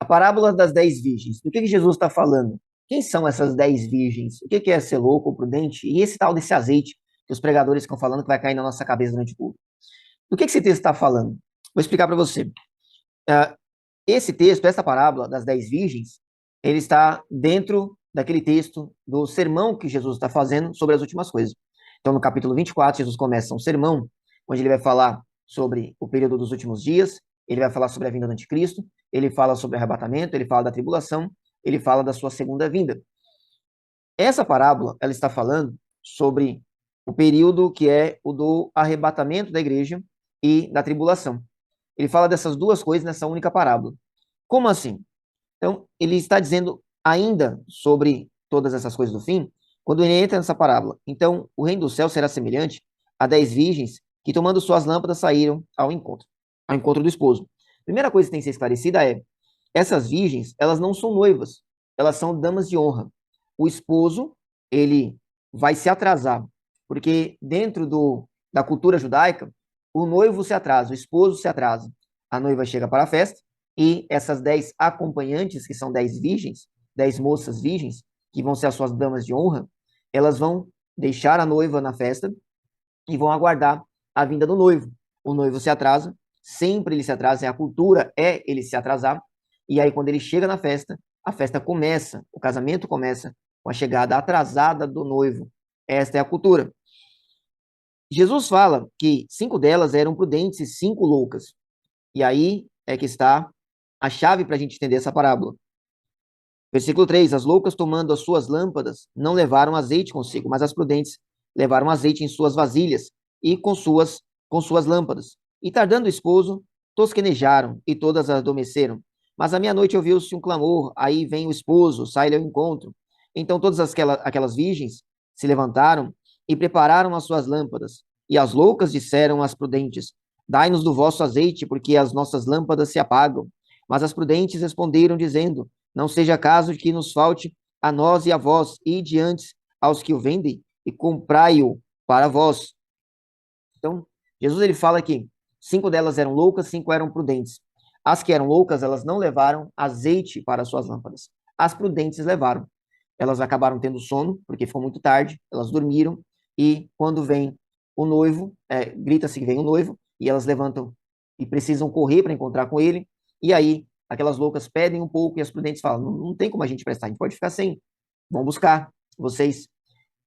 parábola das 10 virgens. Do que Jesus está falando? Quem são essas 10 virgens? O que é ser louco ou prudente? E esse tal desse azeite que os pregadores ficam falando que vai cair na nossa cabeça durante o culto. Do que esse texto está falando? Vou explicar para você. Esse texto, essa parábola das 10 virgens, ele está dentro daquele texto do sermão que Jesus está fazendo sobre as últimas coisas. Então, no capítulo 24, Jesus começa um sermão, onde ele vai falar sobre o período dos últimos dias, ele vai falar sobre a vinda do anticristo, ele fala sobre o arrebatamento, ele fala da tribulação, ele fala da sua segunda vinda. Essa parábola, ela está falando sobre o período que é o do arrebatamento da igreja e da tribulação. Ele fala dessas duas coisas nessa única parábola. Como assim? Então, ele está dizendo ainda sobre todas essas coisas do fim, quando ele entra nessa parábola. Então, o reino do céu será semelhante a 10 virgens que, tomando suas lâmpadas, saíram ao encontro do esposo. A primeira coisa que tem que ser esclarecida é, essas virgens, elas não são noivas, elas são damas de honra. O esposo, ele vai se atrasar, porque dentro da cultura judaica, o noivo se atrasa, o esposo se atrasa. A noiva chega para a festa, e essas 10 acompanhantes, que são 10 virgens, 10 moças virgens, que vão ser as suas damas de honra, elas vão deixar a noiva na festa e vão aguardar a vinda do noivo. O noivo se atrasa, sempre ele se atrasa, a cultura é ele se atrasar, e aí quando ele chega na festa, a festa começa, o casamento começa com a chegada atrasada do noivo. Esta é a cultura. Jesus fala que 5 delas eram prudentes e 5 loucas. E aí é que está a chave para a gente entender essa parábola. Versículo 3: As loucas, tomando as suas lâmpadas, não levaram azeite consigo, mas as prudentes levaram azeite em suas vasilhas e com suas lâmpadas. E tardando o esposo, tosquenejaram e todas adormeceram. Mas à meia-noite ouviu-se um clamor, aí vem o esposo, sai-lhe ao encontro. Então todas aquelas virgens se levantaram e prepararam as suas lâmpadas. E as loucas disseram às prudentes: Dai-nos do vosso azeite, porque as nossas lâmpadas se apagam. Mas as prudentes responderam, dizendo: Não seja caso de que nos falte a nós e a vós, e diante aos que o vendem, e comprai-o para vós. Então, Jesus ele fala que 5 delas eram loucas, 5 eram prudentes. As que eram loucas, elas não levaram azeite para suas lâmpadas. As prudentes levaram. Elas acabaram tendo sono, porque ficou muito tarde, elas dormiram, e quando vem o noivo, grita-se que vem o noivo, e elas levantam e precisam correr para encontrar com ele, e aí aquelas loucas pedem um pouco, e as prudentes falam, não tem como a gente prestar, a gente pode ficar sem, vão buscar vocês.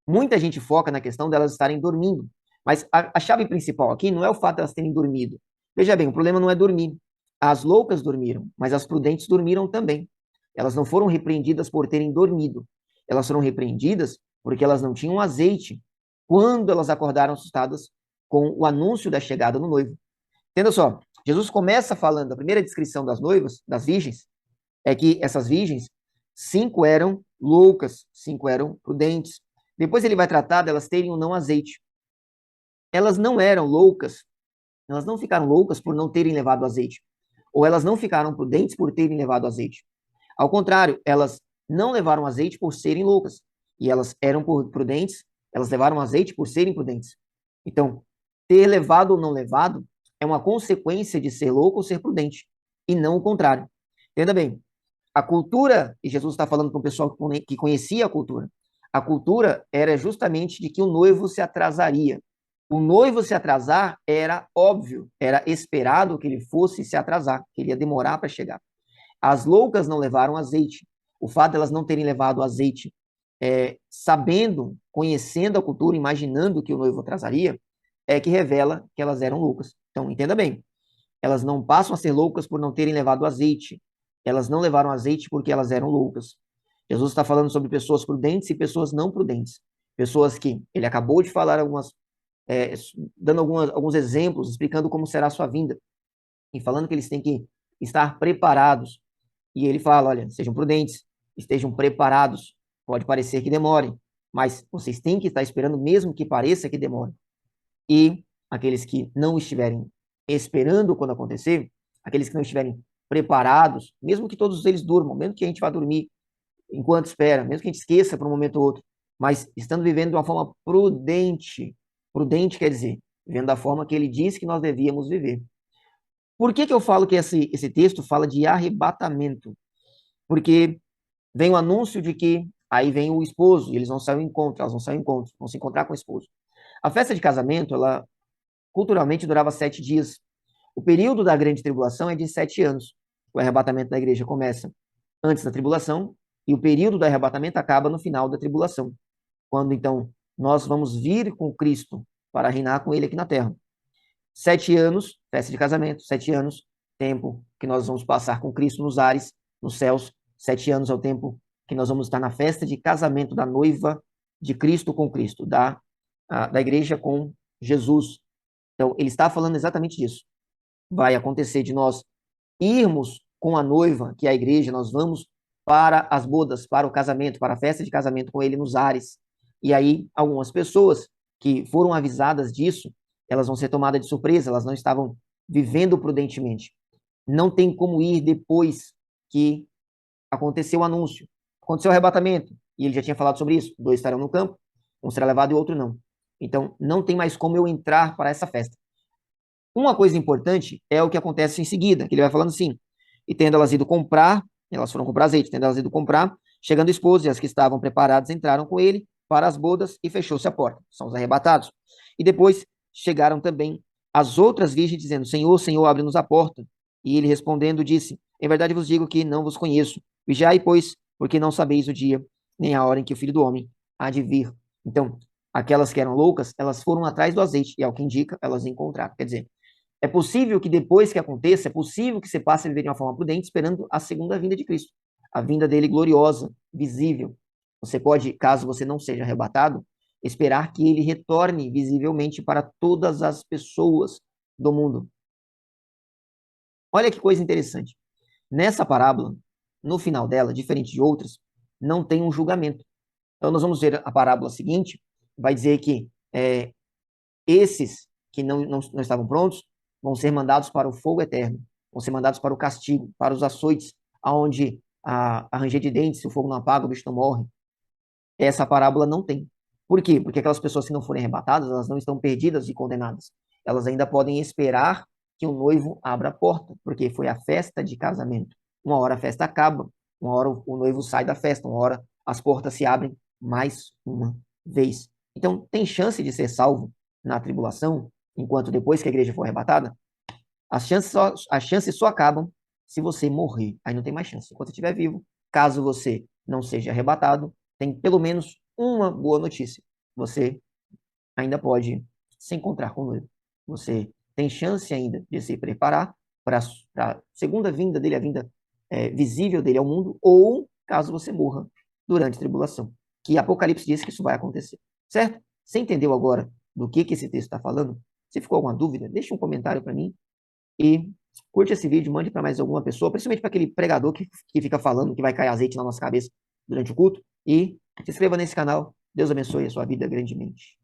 Muita gente foca na questão delas estarem dormindo, mas a chave principal aqui não é o fato de elas terem dormido. Veja bem, o problema não é dormir. As loucas dormiram, mas as prudentes dormiram também. Elas não foram repreendidas por terem dormido. Elas foram repreendidas porque elas não tinham azeite quando elas acordaram assustadas com o anúncio da chegada do noivo. Entenda só, Jesus começa falando, a primeira descrição das noivas, das virgens, é que essas virgens, 5 eram loucas, 5 eram prudentes. Depois ele vai tratar delas terem ou não azeite. Elas não eram loucas, elas não ficaram loucas por não terem levado azeite. Ou elas não ficaram prudentes por terem levado azeite. Ao contrário, elas não levaram azeite por serem loucas. E elas eram prudentes, elas levaram azeite por serem prudentes. Então, ter levado ou não levado é uma consequência de ser louco ou ser prudente, e não o contrário. Entenda bem, a cultura, e Jesus está falando para um pessoal que conhecia a cultura era justamente de que o noivo se atrasaria. O noivo se atrasar era óbvio, era esperado que ele fosse se atrasar, que ele ia demorar para chegar. As loucas não levaram azeite. O fato de elas não terem levado azeite, sabendo, conhecendo a cultura, imaginando que o noivo atrasaria, é que revela que elas eram loucas. Então, entenda bem, elas não passam a ser loucas por não terem levado azeite. Elas não levaram azeite porque elas eram loucas. Jesus está falando sobre pessoas prudentes e pessoas não prudentes. Pessoas que, ele acabou de falar dando alguns exemplos, explicando como será a sua vinda. E falando que eles têm que estar preparados. E ele fala, olha, sejam prudentes, estejam preparados. Pode parecer que demore, mas vocês têm que estar esperando mesmo que pareça que demore. E aqueles que não estiverem esperando quando acontecer, aqueles que não estiverem preparados, mesmo que todos eles durmam, mesmo que a gente vá dormir enquanto espera, mesmo que a gente esqueça por um momento ou outro, mas estando vivendo de uma forma prudente. Prudente quer dizer, vivendo da forma que ele disse que nós devíamos viver. Por que eu falo que esse texto fala de arrebatamento? porque vem o anúncio de que aí vem o esposo, e eles vão sair ao encontro, elas vão sair ao encontro, vão se encontrar com o esposo. A festa de casamento, ela culturalmente durava 7 dias. O período da grande tribulação é de 7 anos. O arrebatamento da igreja começa antes da tribulação e o período do arrebatamento acaba no final da tribulação, quando então nós vamos vir com Cristo para reinar com Ele aqui na terra. 7 anos, festa de casamento, 7 anos, tempo que nós vamos passar com Cristo nos ares, nos céus. 7 anos é o tempo que nós vamos estar na festa de casamento da noiva de Cristo com Cristo, da igreja com Jesus. Então, ele está falando exatamente disso. Vai acontecer de nós irmos com a noiva, que é a igreja, nós vamos para as bodas, para o casamento, para a festa de casamento com ele nos ares. E aí, algumas pessoas que foram avisadas disso, elas vão ser tomadas de surpresa, elas não estavam vivendo prudentemente. Não tem como ir depois que aconteceu o anúncio. Aconteceu o arrebatamento, e ele já tinha falado sobre isso. 2 estarão no campo, um será levado e o outro não. Então, não tem mais como eu entrar para essa festa. Uma coisa importante é o que acontece em seguida, que ele vai falando assim, e tendo elas ido comprar, elas foram comprar azeite, tendo elas ido comprar, chegando o esposo e as que estavam preparadas entraram com ele para as bodas e fechou-se a porta, são os arrebatados. E depois chegaram também as outras virgens dizendo, Senhor, Senhor, abre-nos a porta. E ele respondendo disse, em verdade vos digo que não vos conheço, vigiai, pois, porque não sabeis o dia, nem a hora em que o Filho do Homem há de vir. Então, aquelas que eram loucas, elas foram atrás do azeite, e ao que indica, elas encontraram. Quer dizer, é possível que depois que aconteça, é possível que você passe a viver de uma forma prudente, esperando a segunda vinda de Cristo, a vinda dele gloriosa, visível. Você pode, caso você não seja arrebatado, esperar que ele retorne visivelmente para todas as pessoas do mundo. Olha que coisa interessante. Nessa parábola, no final dela, diferente de outras, não tem um julgamento. Então, nós vamos ver a parábola seguinte, vai dizer que esses que não estavam prontos vão ser mandados para o fogo eterno, vão ser mandados para o castigo, para os açoites, aonde a ranger de dentes, se o fogo não apaga, o bicho não morre. Essa parábola não tem. Por quê? Porque aquelas pessoas que não forem arrebatadas, elas não estão perdidas e condenadas. Elas ainda podem esperar que o noivo abra a porta, porque foi a festa de casamento. Uma hora a festa acaba, uma hora o noivo sai da festa, uma hora as portas se abrem mais uma vez. Então, tem chance de ser salvo na tribulação, enquanto depois que a igreja for arrebatada, as chances só acabam se você morrer. Aí não tem mais chance. Enquanto estiver vivo, caso você não seja arrebatado, tem pelo menos uma boa notícia. Você ainda pode se encontrar com o noivo. Você tem chance ainda de se preparar para a segunda vinda dele, a vinda visível dele ao mundo, ou caso você morra durante a tribulação. Que Apocalipse diz que isso vai acontecer. Certo? Você entendeu agora do que esse texto está falando? Se ficou alguma dúvida, deixa um comentário para mim e curte esse vídeo, mande para mais alguma pessoa, principalmente para aquele pregador que fica falando que vai cair azeite na nossa cabeça durante o culto. E se inscreva nesse canal. Deus abençoe a sua vida grandemente.